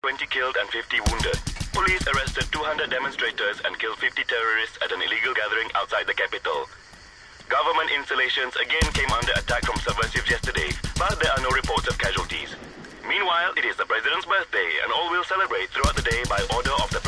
20 killed and 50 wounded. Police arrested 200 demonstrators and killed 50 terrorists at an illegal gathering outside the capital. Government installations again came under attack from subversives yesterday, but there are no reports of casualties. Meanwhile, it is the President's birthday, and all will celebrate throughout the day by order of the